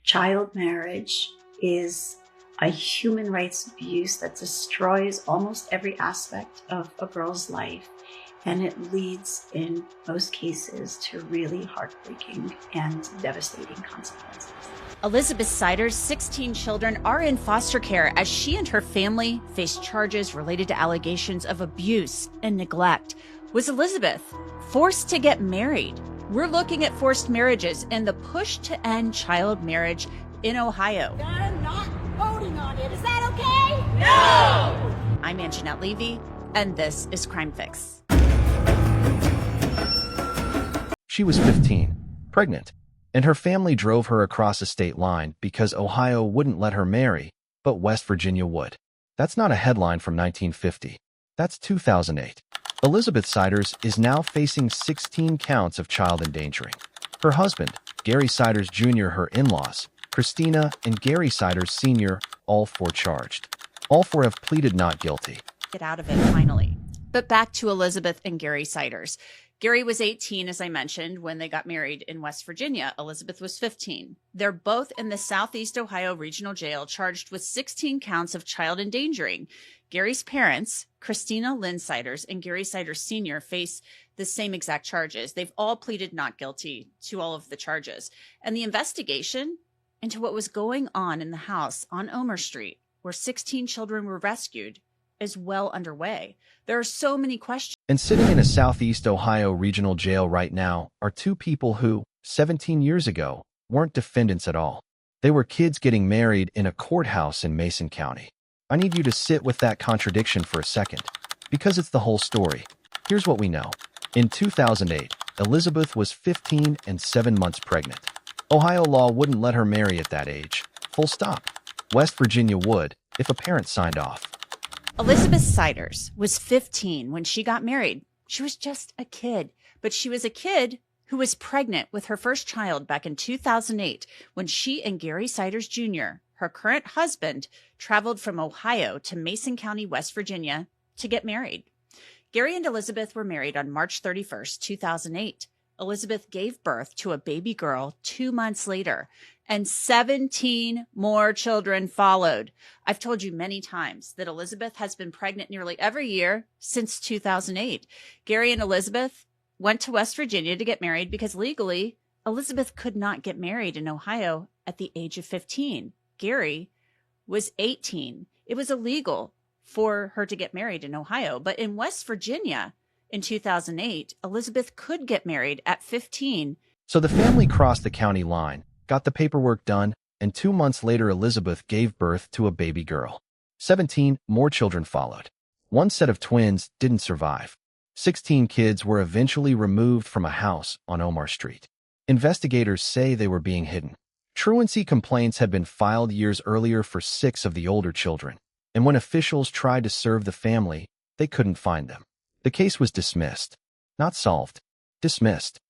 Child marriage is a human rights abuse that destroys almost every aspect of a girl's life, and it leads, in most cases, to really heartbreaking and devastating consequences. Elizabeth Ciders' 16 children are in foster care as she and her family face charges related to allegations of abuse and neglect. Was Elizabeth forced to get married? We're looking at forced marriages and the push to end child marriage in Ohio. I'm not voting on it. Is that okay? No! I'm Anjanette Levy, and this is Crime Fix. She was 15, pregnant, and her family drove her across a state line because Ohio wouldn't let her marry, but West Virginia would. That's not a headline from 1950. That's 2008. Elizabeth Ciders is now facing 16 counts of child endangering. Her husband, Gary Ciders Jr., her in-laws, Christina and Gary Ciders Sr., all four charged. All four have pleaded not guilty. Get out of it, finally. But back to Elizabeth and Gary Ciders. Gary was 18, as I mentioned, when they got married in West Virginia. Elizabeth was 15. They're both in the Southeast Ohio Regional Jail, charged with 16 counts of child endangering. Gary's parents, Christina Lynn Ciders and Gary Ciders Sr., face the same exact charges. They've all pleaded not guilty to all of the charges. And the investigation into what was going on in the house on Omar Street, where 16 children were rescued, is well underway. There are so many questions. And sitting in a Southeast Ohio regional jail right now are two people who, 17 years ago, weren't defendants at all. They were kids getting married in a courthouse in Mason County. I need you to sit with that contradiction for a second, because it's the whole story. Here's what we know. In 2008, Elizabeth was 15 and 7 months pregnant. Ohio law wouldn't let her marry at that age. Full stop. West Virginia would, if a parent signed off. Elizabeth Ciders was 15 when she got married. She was just a kid, but she was a kid who was pregnant with her first child back in 2008 when she and Gary Ciders Jr., her current husband, traveled from Ohio to Mason County, West Virginia, to get married. Gary and Elizabeth were married on March 31st, 2008. Elizabeth gave birth to a baby girl 2 months later, and 17 more children followed. I've told you many times that Elizabeth has been pregnant nearly every year since 2008. Gary and Elizabeth went to West Virginia to get married because legally, Elizabeth could not get married in Ohio at the age of 15. Gary was 18. It was illegal for her to get married in Ohio, but in West Virginia in 2008, Elizabeth could get married at 15. So the family crossed the county line, got the paperwork done, and 2 months later Elizabeth gave birth to a baby girl. 17 more children followed. One set of twins didn't survive. 16 kids were eventually removed from a house on Omar Street. Investigators say they were being hidden. Truancy complaints had been filed years earlier for 6 of the older children, and when officials tried to serve the family, they couldn't find them. The case was dismissed. Not solved. Dismissed.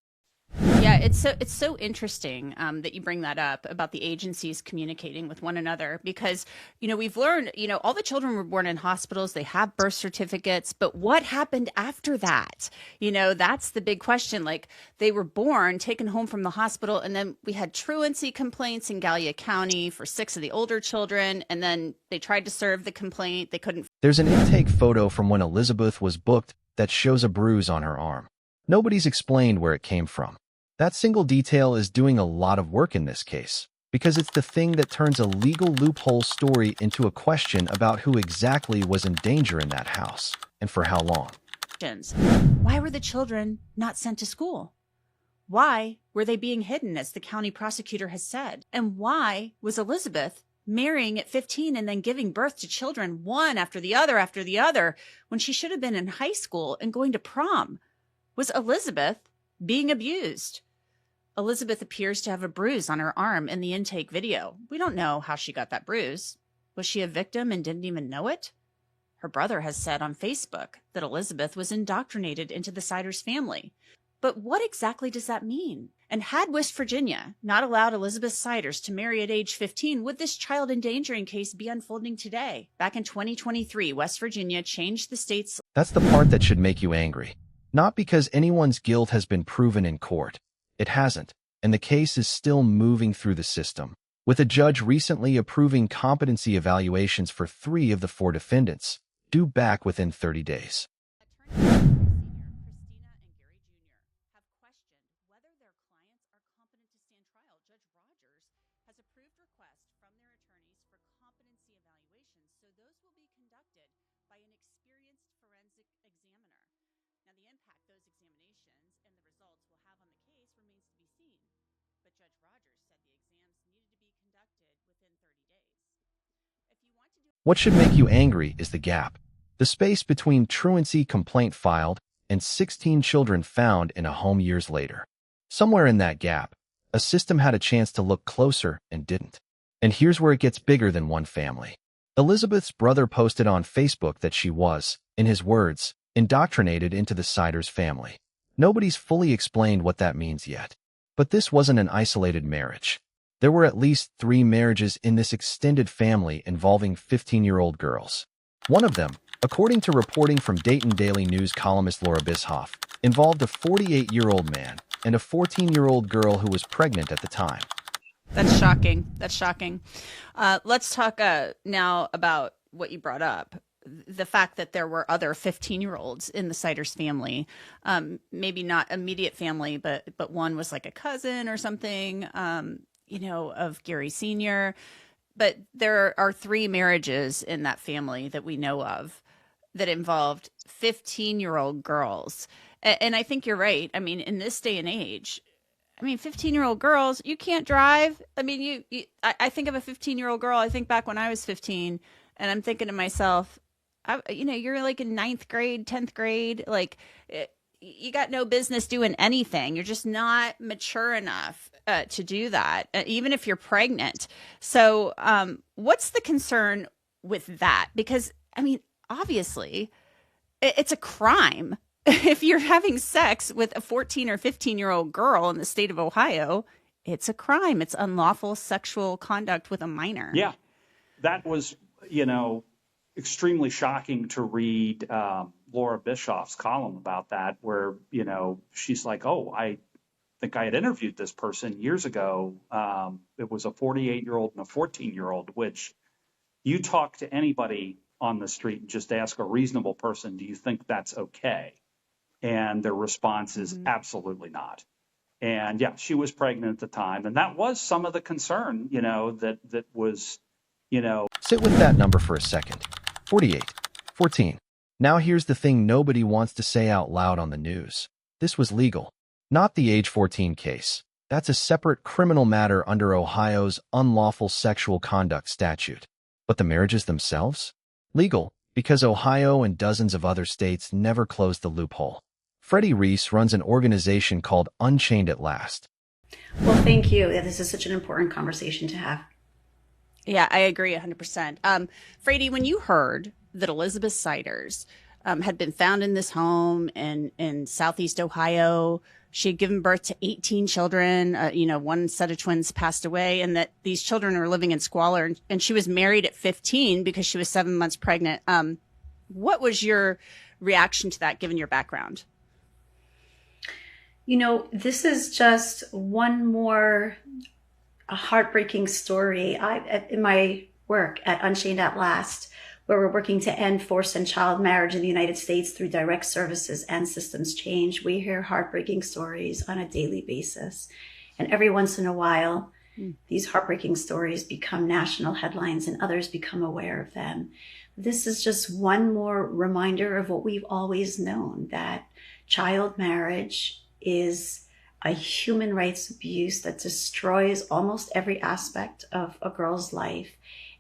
Yeah, it's so interesting that you bring that up about the agencies communicating with one another because, we've learned, all the children were born in hospitals. They have birth certificates. But what happened after that? That's the big question. Like they were born, taken home from the hospital. And then we had truancy complaints in Gallia County for 6 of the older children. And then they tried to serve the complaint. They couldn't. There's an intake photo from when Elizabeth was booked that shows a bruise on her arm. Nobody's explained where it came from. That single detail is doing a lot of work in this case, because it's the thing that turns a legal loophole story into a question about who exactly was in danger in that house, and for how long. Why were the children not sent to school? Why were they being hidden, as the county prosecutor has said? And why was Elizabeth marrying at 15 and then giving birth to children one after the other when she should have been in high school and going to prom? Was Elizabeth being abused? Elizabeth appears to have a bruise on her arm in the intake video. We don't know how she got that bruise. Was she a victim and didn't even know it? Her brother has said on Facebook that Elizabeth was indoctrinated into the Ciders family. But what exactly does that mean? And had West Virginia not allowed Elizabeth Ciders to marry at age 15, would this child endangering case be unfolding today? Back in 2023, West Virginia changed the state's... That's the part that should make you angry. Not because anyone's guilt has been proven in court. It hasn't, and the case is still moving through the system. with a judge recently approving competency evaluations for 3 of the 4 defendants, due back within 30 days. Attorneys Christina and Gary Jr. have questioned whether their clients are competent to stand trial. Judge Rogers has approved requests from their attorneys for competency evaluations, so those will be conducted by an experienced forensic examiner. Now, the impact those examinations and the results will have on the case remains to be seen, but Judge Rogers said the exams needed to be conducted within 30 days. If you want to do What should make you angry is the gap. The space between truancy complaint filed and 16 children found in a home years later. Somewhere in that gap, a system had a chance to look closer and didn't. And here's where it gets bigger than one family. Elizabeth's brother posted on Facebook that she was, in his words, indoctrinated into the Ciders family. Nobody's fully explained what that means yet. But this wasn't an isolated marriage. There were at least 3 marriages in this extended family involving 15-year-old girls. One of them, according to reporting from Dayton Daily News columnist Laura Bischoff, involved a 48-year-old man and a 14-year-old girl who was pregnant at the time. That's shocking. That's shocking. Let's talk now about what you brought up. The fact that there were other 15-year-olds in the Ciders family, maybe not immediate family, but one was like a cousin or something, of Gary Sr. But there are 3 marriages in that family that we know of that involved 15-year-old girls. And I think you're right. I mean, in this day and age, 15-year-old girls, you can't drive. I mean, I think of a 15-year-old girl. I think back when I was 15, and I'm thinking to myself, you're like in 9th grade, 10th grade, like you got no business doing anything. You're just not mature enough to do that, even if you're pregnant. So what's the concern with that? Because, obviously, it's a crime. If you're having sex with a 14 or 15-year-old girl in the state of Ohio, it's a crime. It's unlawful sexual conduct with a minor. Yeah, that was, extremely shocking to read Laura Bischoff's column about that, where, she's like, oh, I think I had interviewed this person years ago. It was a 48-year-old and a 14-year-old, which you talk to anybody on the street and just ask a reasonable person, do you think that's okay? And their response is absolutely not. And yeah, she was pregnant at the time. And that was some of the concern, that was, Sit with that number for a second. 48, 14. Now here's the thing nobody wants to say out loud on the news. This was legal. Not the age 14 case. That's a separate criminal matter under Ohio's unlawful sexual conduct statute. But the marriages themselves? Legal, because Ohio and dozens of other states never closed the loophole. Freddie Reese runs an organization called Unchained at Last. Well, thank you. This is such an important conversation to have. Yeah, I agree 100%. Freddie, when you heard that Elizabeth Ciders had been found in this home in Southeast Ohio, she had given birth to 18 children, one set of twins passed away, and that these children were living in squalor, and she was married at 15 because she was 7 months pregnant. What was your reaction to that, given your background? This is just one more heartbreaking story. In my work at Unchained at Last, where we're working to end forced and child marriage in the United States through direct services and systems change, we hear heartbreaking stories on a daily basis. And every once in a while, these heartbreaking stories become national headlines and others become aware of them. This is just one more reminder of what we've always known, that child marriage is a human rights abuse that destroys almost every aspect of a girl's life.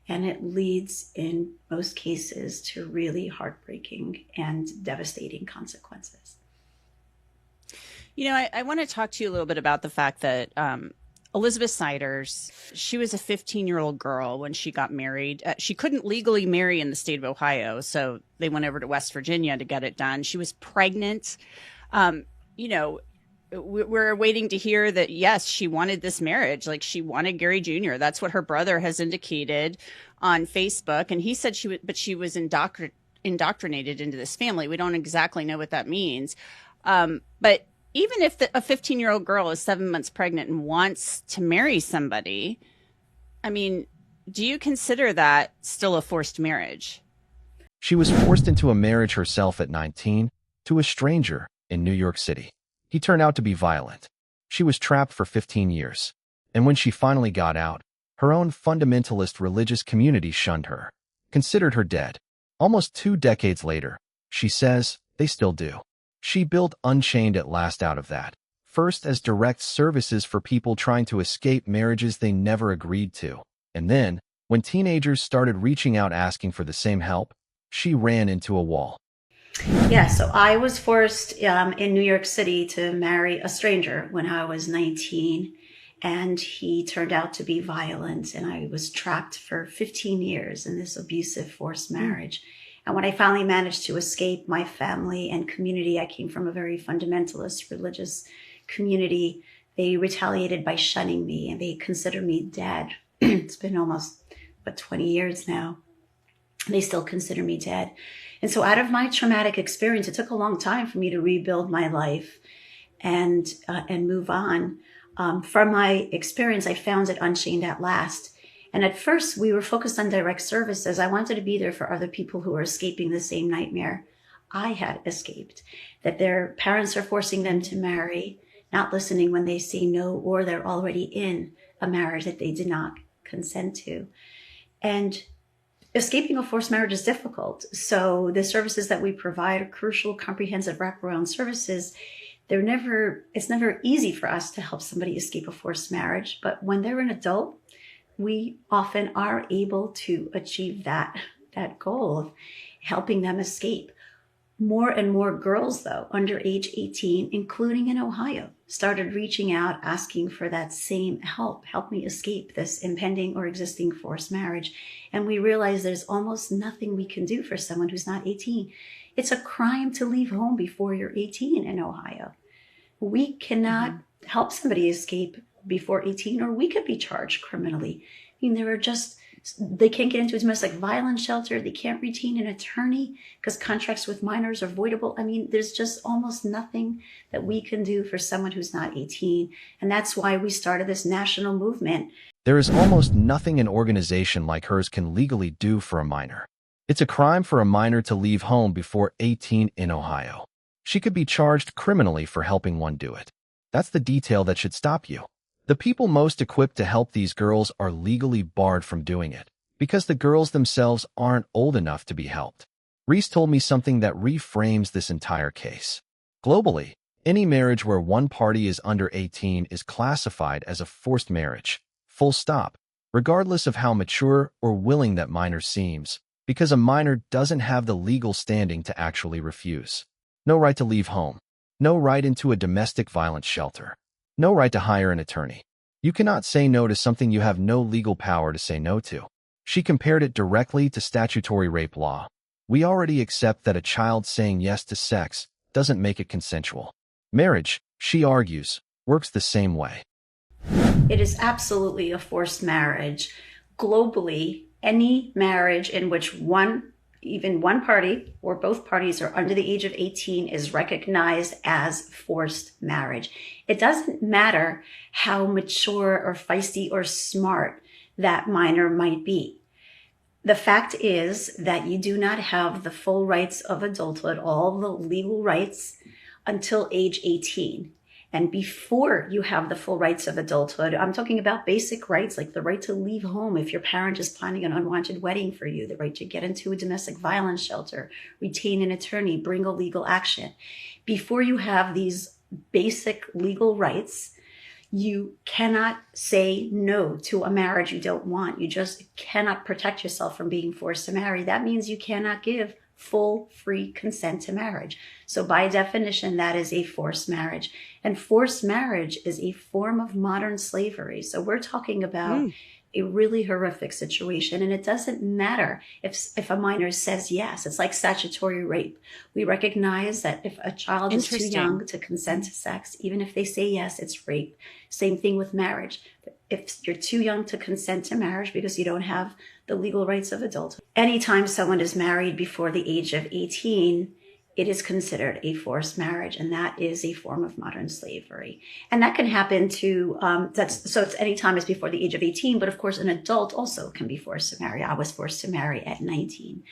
And it leads, in most cases, to really heartbreaking and devastating consequences. I want to talk to you a little bit about the fact that Elizabeth Ciders, she was a 15-year-old girl when she got married. She couldn't legally marry in the state of Ohio, so they went over to West Virginia to get it done. She was pregnant. We're waiting to hear that, yes, she wanted this marriage. Like, she wanted Gary Jr. That's what her brother has indicated on Facebook. And he said she was indoctrinated into this family. We don't exactly know what that means. But even if a 15-year-old girl is 7 months pregnant and wants to marry somebody, I mean, do you consider that still a forced marriage? She was forced into a marriage herself at 19 to a stranger in New York City. He turned out to be violent. She was trapped for 15 years. And when she finally got out, her own fundamentalist religious community shunned her, considered her dead. Almost 2 decades later, she says they still do. She built Unchained at last out of that. First as direct services for people trying to escape marriages they never agreed to. And then, when teenagers started reaching out asking for the same help, she ran into a wall. Yeah, so I was forced in New York City to marry a stranger when I was 19, and he turned out to be violent, and I was trapped for 15 years in this abusive forced marriage. And when I finally managed to escape my family and community, I came from a very fundamentalist religious community. They retaliated by shunning me, and they consider me dead. It's been almost 20 years now. They still consider me dead. And so out of my traumatic experience, it took a long time for me to rebuild my life and move on. From my experience, I found it Unchained at last. And at first, we were focused on direct services. I wanted to be there for other people who were escaping the same nightmare I had escaped, that their parents are forcing them to marry, not listening when they say no, or they're already in a marriage that they did not consent to. And escaping a forced marriage is difficult. So the services that we provide are crucial, comprehensive wraparound services. It's never easy for us to help somebody escape a forced marriage. But when they're an adult, we often are able to achieve that goal of helping them escape. More and more girls, though, under age 18, including in Ohio, started reaching out, asking for that same help. Help me escape this impending or existing forced marriage. And we realize there's almost nothing we can do for someone who's not 18. It's a crime to leave home before you're 18 in Ohio. We cannot help somebody escape before 18, or we could be charged criminally. I mean, they can't get into a domestic violence shelter. They can't retain an attorney because contracts with minors are voidable. I mean, there's just almost nothing that we can do for someone who's not 18. And that's why we started this national movement. There is almost nothing an organization like hers can legally do for a minor. It's a crime for a minor to leave home before 18 in Ohio. She could be charged criminally for helping one do it. That's the detail that should stop you. The people most equipped to help these girls are legally barred from doing it because the girls themselves aren't old enough to be helped. Reese told me something that reframes this entire case. Globally, any marriage where one party is under 18 is classified as a forced marriage, full stop, regardless of how mature or willing that minor seems, because a minor doesn't have the legal standing to actually refuse. No right to leave home. No right into a domestic violence shelter. No right to hire an attorney. You cannot say no to something you have no legal power to say no to. She compared it directly to statutory rape law. We already accept that a child saying yes to sex doesn't make it consensual. Marriage, she argues, works the same way. It is absolutely a forced marriage. Globally, any marriage in which even one party or both parties are under the age of 18 is recognized as forced marriage. It doesn't matter how mature or feisty or smart that minor might be. The fact is that you do not have the full rights of adulthood, all the legal rights, until age 18. And before you have the full rights of adulthood, I'm talking about basic rights like the right to leave home if your parent is planning an unwanted wedding for you, the right to get into a domestic violence shelter, retain an attorney, bring a legal action. Before you have these basic legal rights, you cannot say no to a marriage you don't want. You just cannot protect yourself from being forced to marry. That means you cannot give full free consent to marriage. So by definition, that is a forced marriage. And forced marriage is a form of modern slavery. So we're talking about a really horrific situation. And it doesn't matter if a minor says yes. It's like statutory rape. We recognize that if a child is too young to consent to sex, even if they say yes, it's rape. Same thing with marriage. If you're too young to consent to marriage because you don't have the legal rights of adulthood. Anytime someone is married before the age of 18, it is considered a forced marriage, and that is a form of modern slavery. And that can happen to, it's any time is before the age of 18, but of course an adult also can be forced to marry. I was forced to marry at 19.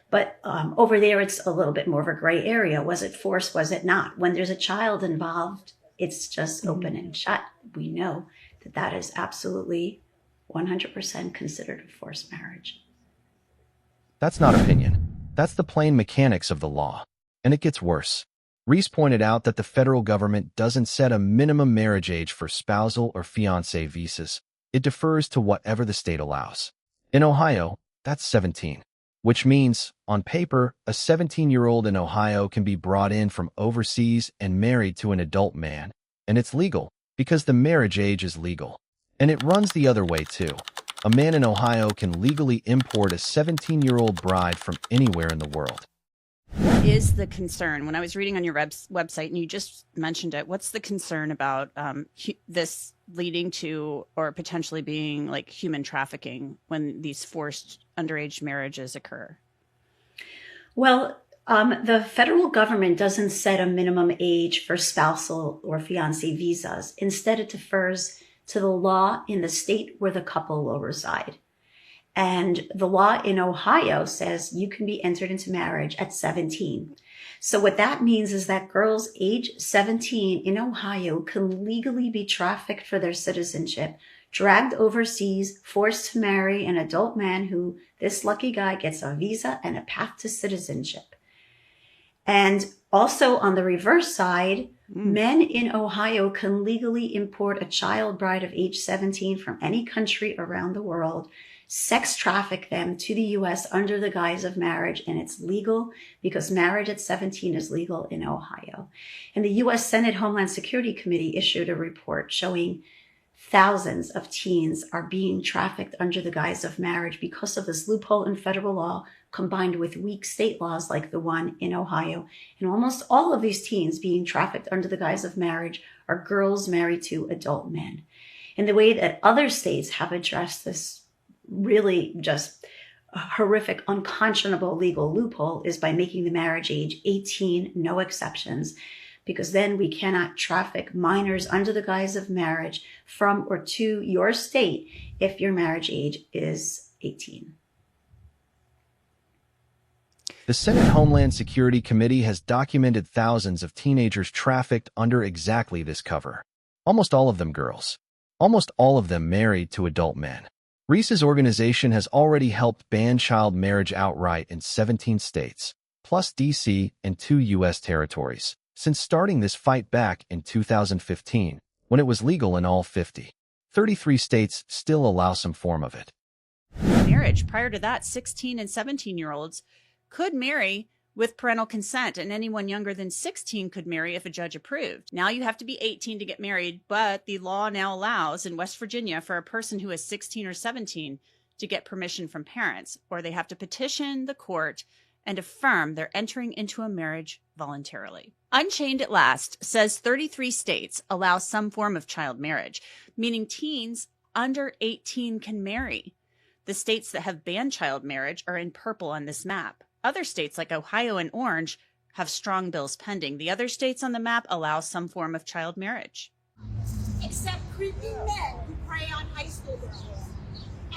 But over there, it's a little bit more of a gray area. Was it forced? Was it not? When there's a child involved, it's just open and shut. We know that that is absolutely 100% considered a forced marriage. That's not opinion. That's the plain mechanics of the law. And it gets worse. Reese pointed out that the federal government doesn't set a minimum marriage age for spousal or fiancé visas. It defers to whatever the state allows. In Ohio, that's 17. Which means, on paper, a 17-year-old in Ohio can be brought in from overseas and married to an adult man. And it's legal, because the marriage age is legal. And it runs the other way, too. A man in Ohio can legally import a 17-year-old bride from anywhere in the world. What is the concern? When I was reading on your website, and you just mentioned it, what's the concern about this leading to or potentially being like human trafficking when these forced underage marriages occur? Well, the federal government doesn't set a minimum age for spousal or fiancé visas. Instead, it defers to the law in the state where the couple will reside. And the law in Ohio says you can be entered into marriage at 17. So what that means is that girls age 17 in Ohio can legally be trafficked for their citizenship, dragged overseas, forced to marry an adult man who this lucky guy gets a visa and a path to citizenship. And also on the reverse side, men in Ohio can legally import a child bride of age 17 from any country around the world, sex traffic them to the U.S. under the guise of marriage, and it's legal because marriage at 17 is legal in Ohio. And the U.S. Senate Homeland Security Committee issued a report showing thousands of teens are being trafficked under the guise of marriage because of this loophole in federal law combined with weak state laws like the one in Ohio. And almost all of these teens being trafficked under the guise of marriage are girls married to adult men. And the way that other states have addressed this really just horrific, unconscionable legal loophole is by making the marriage age 18, no exceptions, because then we cannot traffic minors under the guise of marriage from or to your state if your marriage age is 18. The Senate Homeland Security Committee has documented thousands of teenagers trafficked under exactly this cover. Almost all of them girls. Almost all of them married to adult men. Reese's organization has already helped ban child marriage outright in 17 states, plus D.C. and 2 U.S. territories, since starting this fight back in 2015, when it was legal in all 50. 33 states still allow some form of it. Marriage. Prior to that, 16 and 17-year-olds could marry with parental consent, and anyone younger than 16 could marry if a judge approved. Now you have to be 18 to get married, but the law now allows in West Virginia for a person who is 16 or 17 to get permission from parents, or they have to petition the court and affirm they're entering into a marriage voluntarily. Unchained at Last says 33 states allow some form of child marriage, meaning teens under 18 can marry. The states that have banned child marriage are in purple on this map. Other states like Ohio and Orange have strong bills pending. The other states on the map allow some form of child marriage. Except creepy men who prey on high school girls.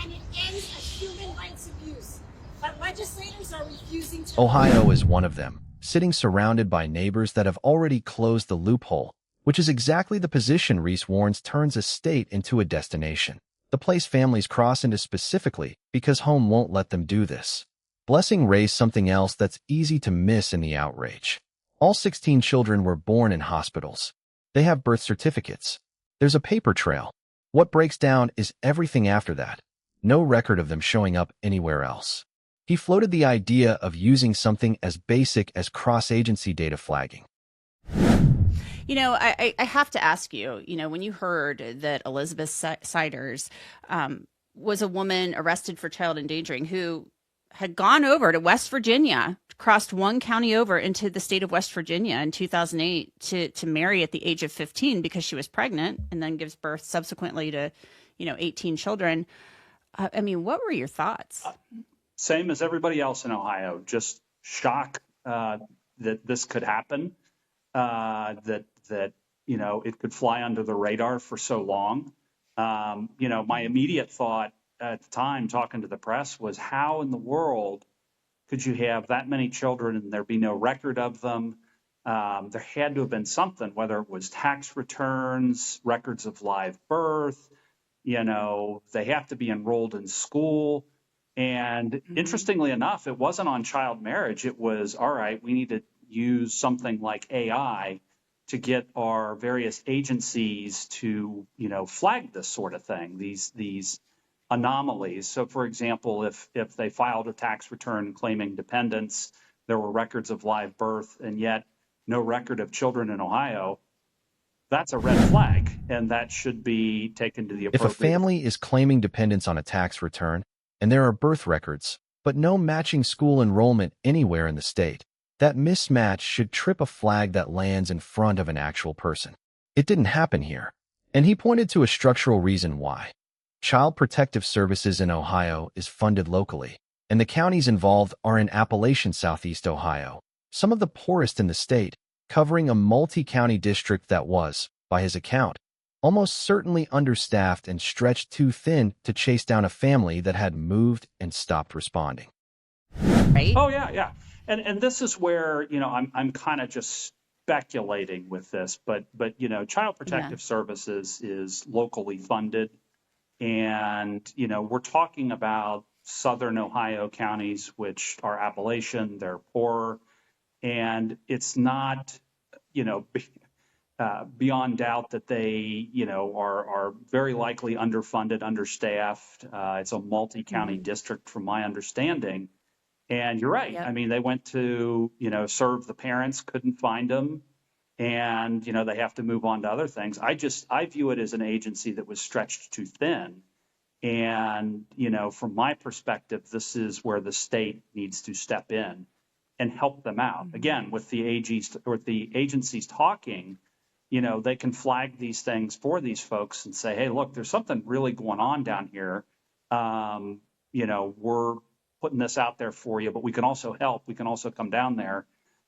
And it ends a human rights abuse. But legislators are refusing to... Ohio is one of them, sitting surrounded by neighbors that have already closed the loophole, which is exactly the position Reese warns turns a state into a destination. The place families cross into specifically because home won't let them do this. Blessing raised something else that's easy to miss in the outrage. All 16 children were born in hospitals. They have birth certificates. There's a paper trail. What breaks down is everything after that. No record of them showing up anywhere else. He floated the idea of using something as basic as cross-agency data flagging. You know, I have to ask you, when you heard that Elizabeth Ciders was a woman arrested for child endangering who had gone over to West Virginia, crossed one county over into the state of West Virginia in 2008 to marry at the age of 15 because she was pregnant, and then gives birth subsequently to, 18 children. I mean, what were your thoughts? Same as everybody else in Ohio, just shock that this could happen, that it could fly under the radar for so long. My immediate thought at the time, talking to the press, was how in the world could you have that many children and there be no record of them? There had to have been something, whether it was tax returns, records of live birth. They have to be enrolled in school. And interestingly enough, it wasn't on child marriage. It was, all right, we need to use something like AI to get our various agencies to, flag this sort of thing, these anomalies. So, for example, if they filed a tax return claiming dependents, there were records of live birth, and yet no record of children in Ohio, that's a red flag, and that should be taken to the If a appropriate. family is claiming dependents on a tax return and there are birth records, but no matching school enrollment anywhere in the state, that mismatch should trip a flag that lands in front of an actual person. It didn't happen here, and he pointed to a structural reason why. Child Protective Services in Ohio is funded locally, and the counties involved are in Appalachian Southeast Ohio, some of the poorest in the state, covering a multi-county district that was, by his account, almost certainly understaffed and stretched too thin to chase down a family that had moved and stopped responding. Right? Oh, yeah. And this is where, I'm kind of just speculating with this, but Child Protective Services is locally funded. And, we're talking about southern Ohio counties, which are Appalachian, they're poor. And it's not, beyond doubt that they, are very likely underfunded, understaffed. It's a multi-county district from my understanding. And you're right. Yep. I mean, they went to, serve the parents, couldn't find them. And, they have to move on to other things. I view it as an agency that was stretched too thin. And, from my perspective, this is where the state needs to step in and help them out. Again, with the agencies talking, they can flag these things for these folks and say, hey, look, there's something really going on down here. We're putting this out there for you, but we can also help. We can also come down there.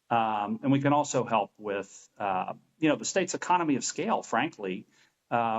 And we can also help with, the state's economy of scale, frankly,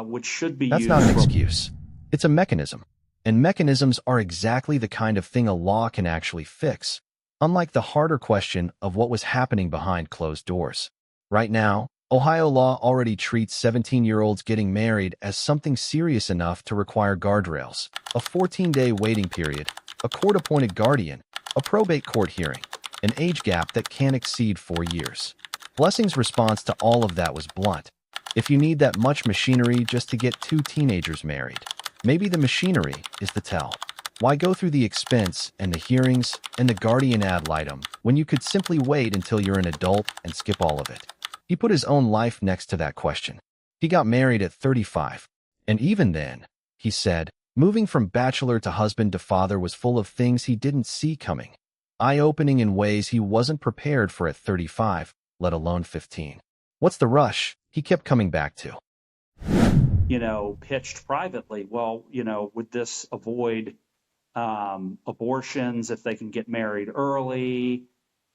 which should be used. That's not an excuse. It's a mechanism. And mechanisms are exactly the kind of thing a law can actually fix, unlike the harder question of what was happening behind closed doors. Right now, Ohio law already treats 17-year-olds getting married as something serious enough to require guardrails, a 14-day waiting period, a court-appointed guardian, a probate court hearing, an age gap that can't exceed 4 years. Blessing's response to all of that was blunt. If you need that much machinery just to get 2 teenagers married, maybe the machinery is the tell. Why go through the expense and the hearings and the guardian ad litem when you could simply wait until you're an adult and skip all of it? He put his own life next to that question. He got married at 35. And even then, he said, moving from bachelor to husband to father was full of things he didn't see coming. Eye-opening in ways he wasn't prepared for at 35, let alone 15. What's the rush? He kept coming back to. Pitched privately. Well, would this avoid abortions if they can get married early?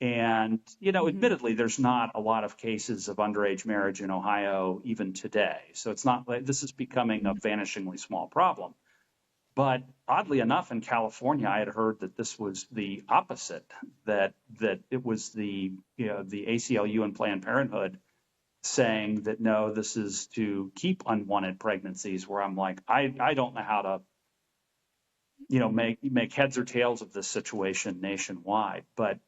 And, admittedly, there's not a lot of cases of underage marriage in Ohio even today. So it's not like this is becoming a vanishingly small problem. But oddly enough, in California, I had heard that this was the opposite, that it was the ACLU and Planned Parenthood saying that, no, this is to keep unwanted pregnancies, where I'm like, I don't know how to, make heads or tails of this situation nationwide. But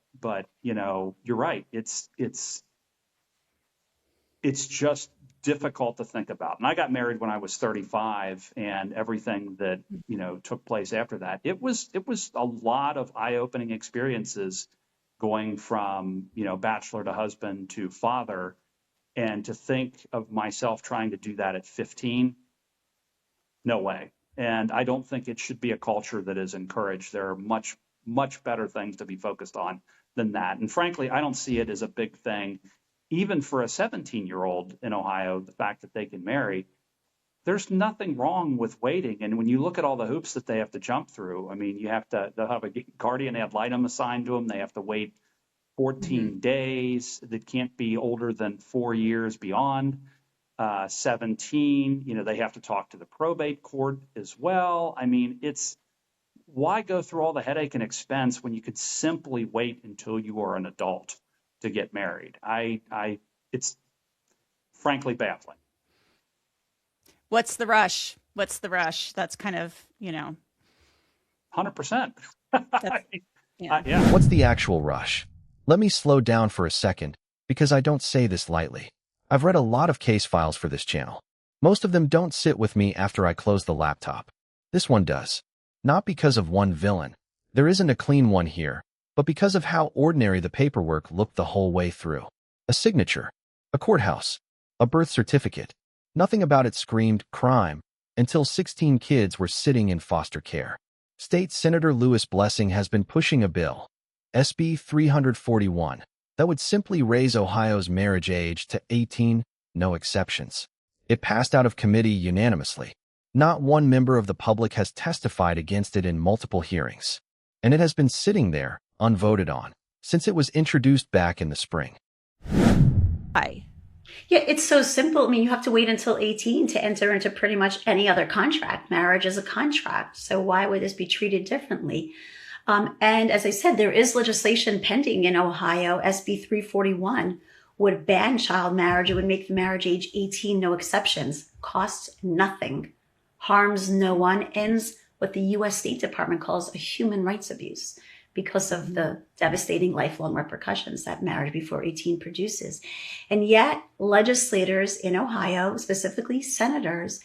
you're right. It's just difficult to think about. And I got married when I was 35, and everything that, took place after that, it was a lot of eye-opening experiences going from, bachelor to husband to father. And to think of myself trying to do that at 15, no way. And I don't think it should be a culture that is encouraged. There are much, much better things to be focused on than that. And frankly, I don't see it as a big thing. Even for a 17-year-old in Ohio, the fact that they can marry, there's nothing wrong with waiting. And when you look at all the hoops that they have to jump through, I mean, they'll have a guardian ad litem assigned to them. They have to wait 14 days that can't be older than 4 years beyond 17. They have to talk to the probate court as well. I mean, why go through all the headache and expense when you could simply wait until you are an adult to get married? It's frankly baffling. What's the rush? That's kind of, 100%. Yeah. Yeah. What's the actual rush? Let me slow down for a second, because I don't say this lightly. I've read a lot of case files for this channel. Most of them don't sit with me after I close the laptop. This one does. Not because of one villain. There isn't a clean one here, but because of how ordinary the paperwork looked the whole way through. A signature, a courthouse, a birth certificate. Nothing about it screamed crime until 16 kids were sitting in foster care. State Senator Lewis Blessing has been pushing a bill, SB 341, that would simply raise Ohio's marriage age to 18, no exceptions. It passed out of committee unanimously. Not one member of the public has testified against it in multiple hearings, and it has been sitting there, unvoted on, since it was introduced back in the spring. Hi. Yeah, it's so simple. I mean, you have to wait until 18 to enter into pretty much any other contract. Marriage is a contract. So why would this be treated differently? And as I said, there is legislation pending in Ohio. SB 341 would ban child marriage. It would make the marriage age 18, no exceptions, costs nothing, harms no one, ends what the U.S. State Department calls a human rights abuse because of the devastating lifelong repercussions that marriage before 18 produces. And yet legislators in Ohio, specifically senators,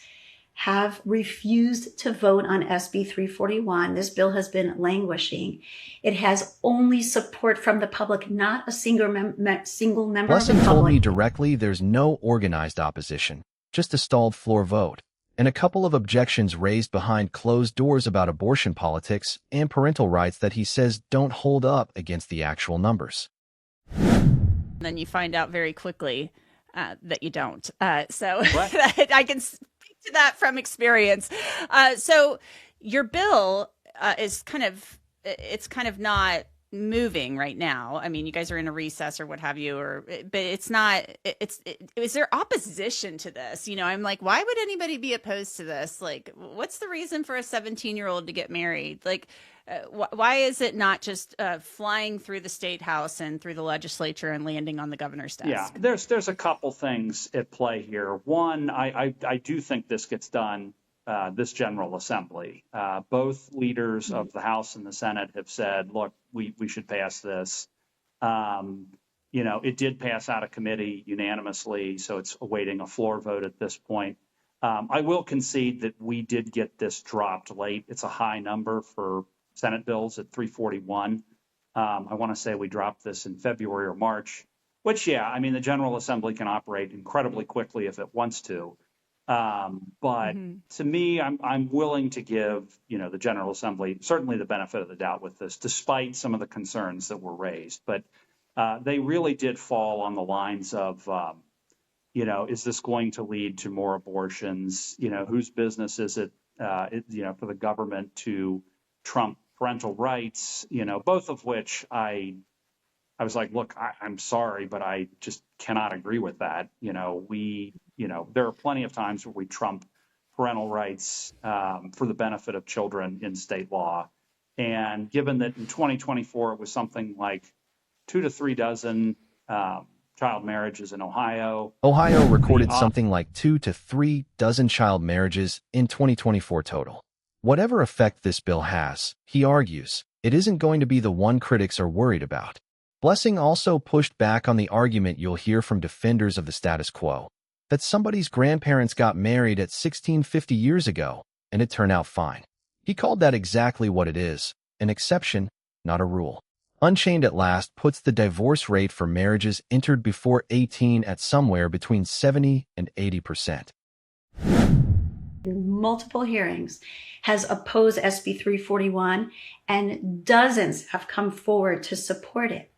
have refused to vote on SB 341. This bill has been languishing. It has only support from the public, not a single member of the Blessing public. told me directly there's no organized opposition, just a stalled floor vote, and a couple of objections raised behind closed doors about abortion politics and parental rights that he says don't hold up against the actual numbers. Then you find out very quickly that you don't. So Right. I can speak to that from experience. So your bill is kind of not moving right now. I mean, you guys are in a recess or what have you, but it's not. Is there opposition to this? I'm like, why would anybody be opposed to this? Like, what's the reason for a 17-year-old to get married? Like, why is it not just flying through the state house and through the legislature and landing on the governor's desk? Yeah, there's a couple things at play here. One, I do think this gets done, this General Assembly. Both leaders of the House and the Senate have said, look, we should pass this. It did pass out of committee unanimously, so it's awaiting a floor vote at this point. I will concede that we did get this dropped late. It's a high number for Senate bills at 341. I want to say we dropped this in February or March, which, the General Assembly can operate incredibly quickly if it wants to. But to me, I'm willing to give, the General Assembly certainly the benefit of the doubt with this, despite some of the concerns that were raised. But they really did fall on the lines of, is this going to lead to more abortions? Whose business is it, for the government to trump parental rights? Both of which I was like, look, I'm sorry, but I just cannot agree with that. There are plenty of times where we trump parental rights for the benefit of children in state law. And given that in 2024, it was something like 2 to 3 dozen child marriages in Ohio. Ohio recorded something like 2 to 3 dozen child marriages in 2024 total. Whatever effect this bill has, he argues, it isn't going to be the one critics are worried about. Blessing also pushed back on the argument you'll hear from defenders of the status quo, that somebody's grandparents got married at 1650 years ago, and it turned out fine. He called that exactly what it is, an exception, not a rule. Unchained at Last puts the divorce rate for marriages entered before 18 at somewhere between 70 and 80%. Multiple hearings, has opposed SB 341, and dozens have come forward to support it.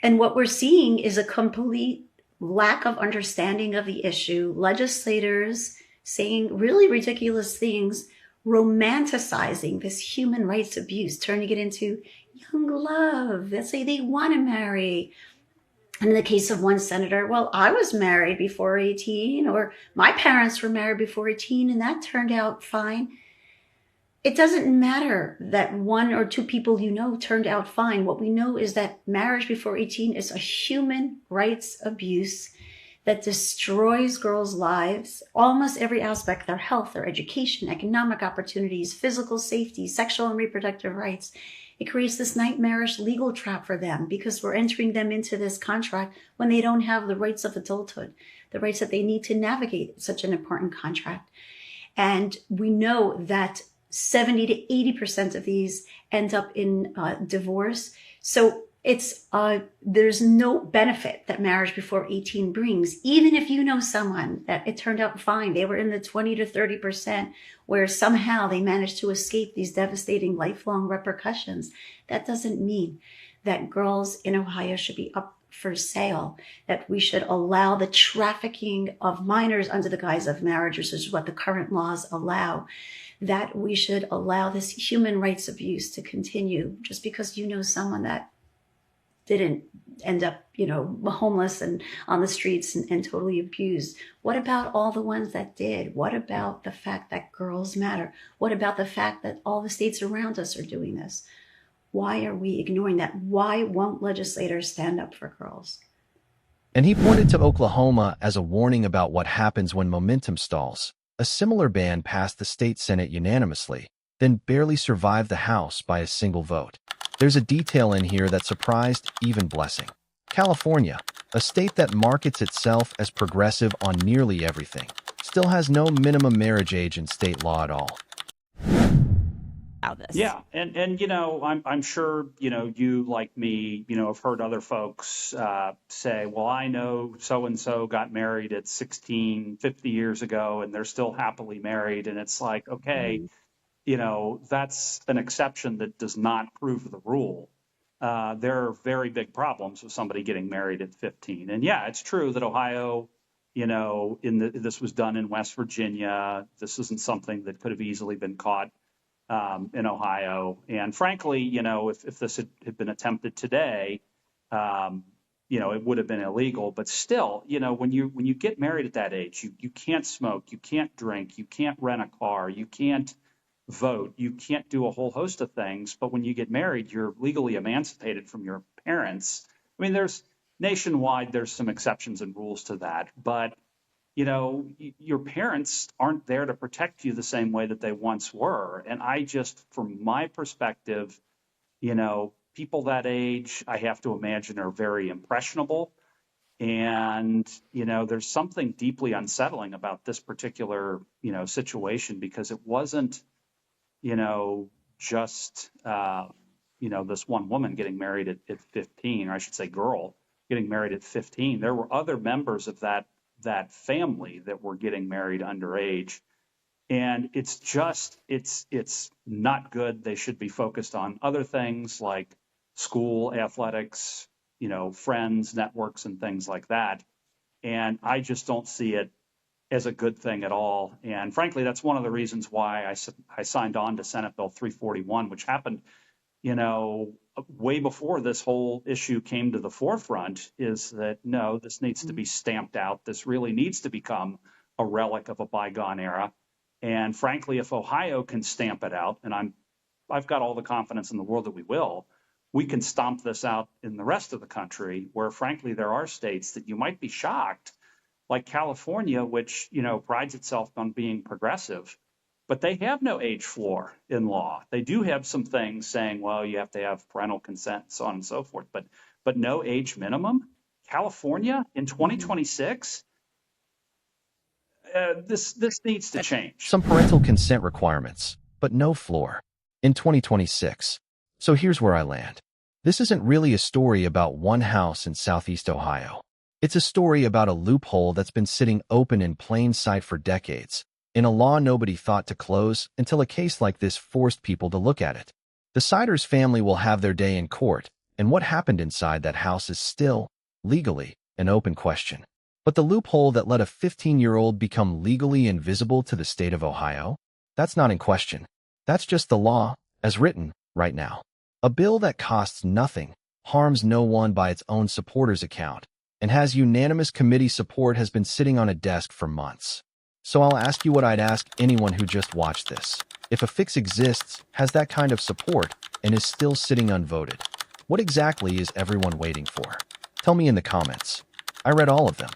And what we're seeing is a complete lack of understanding of the issue, legislators saying really ridiculous things, romanticizing this human rights abuse, turning it into, young love. Let's say they want to marry. And in the case of one senator, well, I was married before 18, or my parents were married before 18, and that turned out fine. It doesn't matter that one or two people turned out fine. What we know is that marriage before 18 is a human rights abuse that destroys girls' lives, almost every aspect, their health, their education, economic opportunities, physical safety, sexual and reproductive rights. It creates this nightmarish legal trap for them because we're entering them into this contract when they don't have the rights of adulthood, the rights that they need to navigate such an important contract. And we know that 70 to 80% of these end up in divorce. So it's there's no benefit that marriage before 18 brings. Even if you know someone that it turned out fine, they were in the 20 to 30% where somehow they managed to escape these devastating lifelong repercussions, that doesn't mean that girls in Ohio should be up for sale, that we should allow the trafficking of minors under the guise of marriage, which is what the current laws allow, that we should allow this human rights abuse to continue just because you know someone that didn't end up, homeless and on the streets and totally abused. What about all the ones that did? What about the fact that girls matter? What about the fact that all the states around us are doing this? Why are we ignoring that? Why won't legislators stand up for girls? And he pointed to Oklahoma as a warning about what happens when momentum stalls. A similar ban passed the state Senate unanimously, then barely survived the House by a single vote. There's a detail in here that surprised even Blessing. California, a state that markets itself as progressive on nearly everything, still has no minimum marriage age in state law at all. This. Yeah, and I'm sure you like me have heard other folks say, well, I know so and so got married at 16, 50 years ago, and they're still happily married, and it's like, okay, that's an exception that does not prove the rule. There are very big problems with somebody getting married at 15, and yeah, it's true that Ohio. This was done in West Virginia. This isn't something that could have easily been caught in Ohio. And frankly, if this had been attempted today, it would have been illegal. But still, when you get married at that age, you can't smoke, you can't drink, you can't rent a car, you can't vote, you can't do a whole host of things. But when you get married, you're legally emancipated from your parents. I mean, nationwide, there's some exceptions and rules to that. But your parents aren't there to protect you the same way that they once were. And I just, from my perspective, people that age, I have to imagine, are very impressionable. And, there's something deeply unsettling about this particular, situation, because it wasn't, just, this one woman getting married at 15, or I should say girl getting married at 15. There were other members of that family that were getting married underage. And it's not good. They should be focused on other things like school, athletics, friends, networks, and things like that. And I just don't see it as a good thing at all. And frankly, that's one of the reasons why I signed on to Senate Bill 341, which happened, way before this whole issue came to the forefront, is that, no, this needs to be stamped out. This really needs to become a relic of a bygone era. And frankly, if Ohio can stamp it out, and I've got all the confidence in the world that we can stomp this out in the rest of the country, where frankly, there are states that you might be shocked, like California, which, prides itself on being progressive, but they have no age floor in law. They do have some things saying, well, you have to have parental consent, so on and so forth, but no age minimum. California in 2026, this needs to change. Some parental consent requirements, but no floor. In 2026. So here's where I land. This isn't really a story about one house in Southeast Ohio. It's a story about a loophole that's been sitting open in plain sight for decades, in a law nobody thought to close until a case like this forced people to look at it. The Ciders family will have their day in court, and what happened inside that house is still, legally, an open question. But the loophole that let a 15-year-old become legally invisible to the state of Ohio, that's not in question. That's just the law, as written, right now. A bill that costs nothing, harms no one by its own supporters' account, and has unanimous committee support has been sitting on a desk for months. So I'll ask you what I'd ask anyone who just watched this. If a fix exists, has that kind of support, and is still sitting unvoted, what exactly is everyone waiting for? Tell me in the comments. I read all of them.